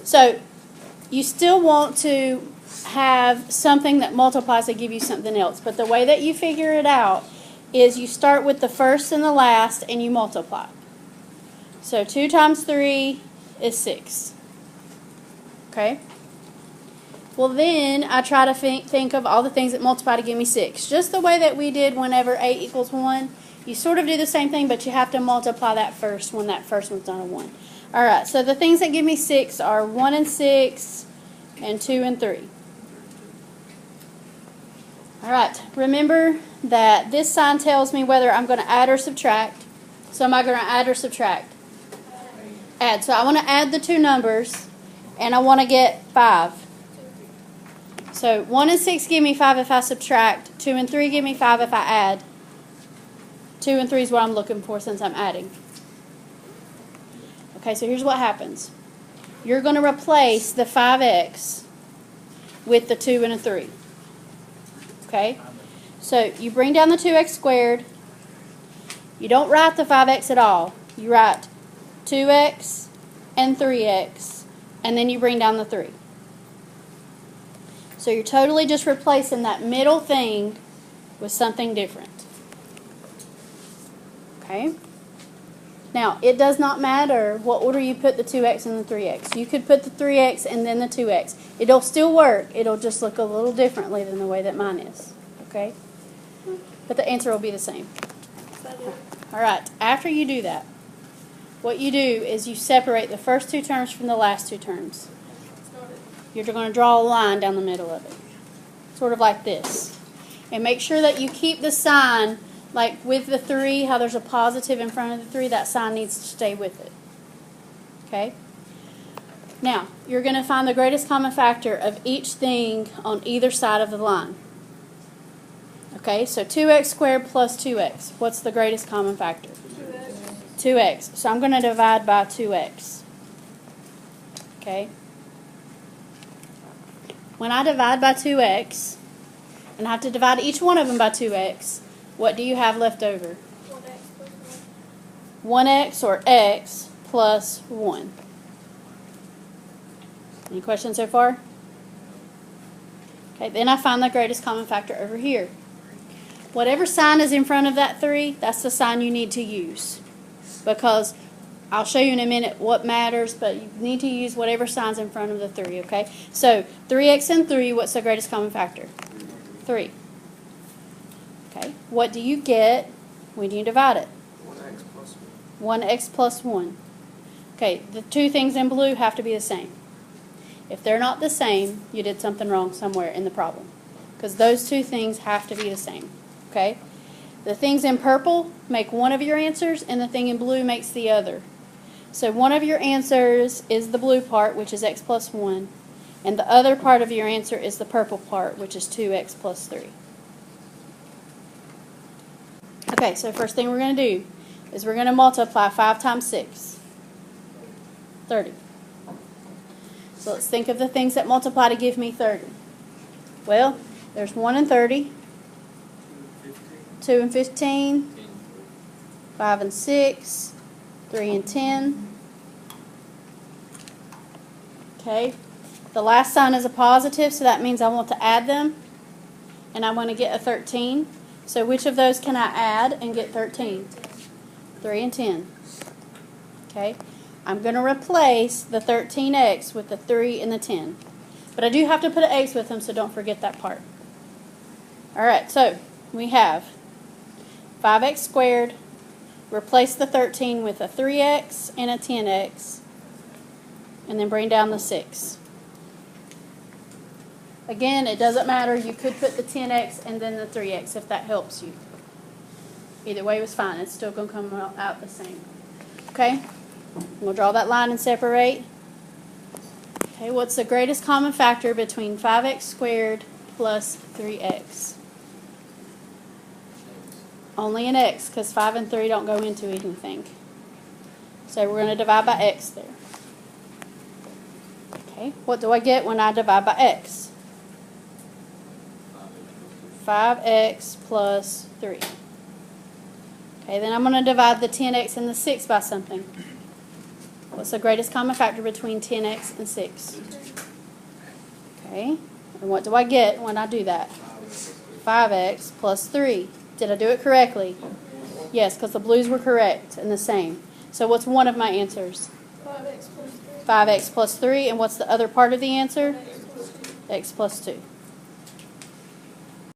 So you still want to have something that multiplies to give you something else. But the way that you figure it out is you start with the first and the last and you multiply. So 2 times 3 is 6. Okay? Well, then I try to think of all the things that multiply to give me 6. Just the way that we did whenever 8 equals 1. You sort of do the same thing, but you have to multiply that first when that first one's not a 1. Alright, so the things that give me 6 are 1 and 6 and 2 and 3. Alright, remember that this sign tells me whether I'm going to add or subtract. So am I going to add or subtract? Add. So I want to add the two numbers, and I want to get 5. So 1 and 6 give me 5 if I subtract. 2 and 3 give me 5 if I add. 2 and 3 is what I'm looking for since I'm adding. Okay, so here's what happens. You're going to replace the 5x with the 2 and a 3. Okay? So you bring down the 2x squared. You don't write the 5x at all. You write 2x and 3x, and then you bring down the 3. So you're totally just replacing that middle thing with something different. Okay? Now, it does not matter what order you put the 2x and the 3x. You could put the 3x and then the 2x. It'll still work. It'll just look a little differently than the way that mine is. Okay? But the answer will be the same. Alright, after you do that, what you do is you separate the first two terms from the last two terms. You're going to draw a line down the middle of it. Sort of like this. And make sure that you keep the sign, like with the 3, how there's a positive in front of the 3, that sign needs to stay with it. Okay? Now, you're going to find the greatest common factor of each thing on either side of the line. Okay, so 2x squared plus 2x. What's the greatest common factor? 2x. So I'm going to divide by 2x. Okay? When I divide by 2x, and I have to divide each one of them by 2x, what do you have left over? 1x or x plus 1. Any questions so far? Okay, then I find the greatest common factor over here. Whatever sign is in front of that 3, that's the sign you need to use. Because I'll show you in a minute what matters, but you need to use whatever sign's in front of the 3, okay? So 3x and 3, what's the greatest common factor? 3. Okay, what do you get when you divide it? 1x plus 1. 1x plus 1. Okay, the two things in blue have to be the same. If they're not the same, you did something wrong somewhere in the problem. Because those two things have to be the same. Okay? The things in purple make one of your answers, and the thing in blue makes the other. So one of your answers is the blue part, which is x plus 1. And the other part of your answer is the purple part, which is 2x plus 3. Okay, so first thing we're going to do is we're going to multiply 5 times 6. 30. So let's think of the things that multiply to give me 30. Well, there's 1 and 30. 2 and 15. 5 and 6. 3 and 10. Okay. The last sign is a positive, so that means I want to add them. And I want to get a 13. So which of those can I add and get 13? 3 and 10. Okay. I'm going to replace the 13x with the 3 and the 10. But I do have to put an x with them, so don't forget that part. Alright, so we have 5x squared. Replace the 13 with a 3x and a 10x. And then bring down the 6. Again, it doesn't matter. You could put the 10x and then the 3x if that helps you. Either way was fine. It's still going to come out the same. Okay? We'll draw that line and separate. Okay, what's the greatest common factor between 5x squared plus 3x? Only an x, because 5 and 3 don't go into anything. So we're going to divide by x there. Okay, what do I get when I divide by x? 5x plus 3. Okay, then I'm going to divide the 10x and the 6 by something. What's the greatest common factor between 10x and 6? Okay. And what do I get when I do that? 5x plus 3. Did I do it correctly? Yes, because the blues were correct and the same. So what's one of my answers? 5x plus 3. 5x plus 3. And what's the other part of the answer? X plus 2.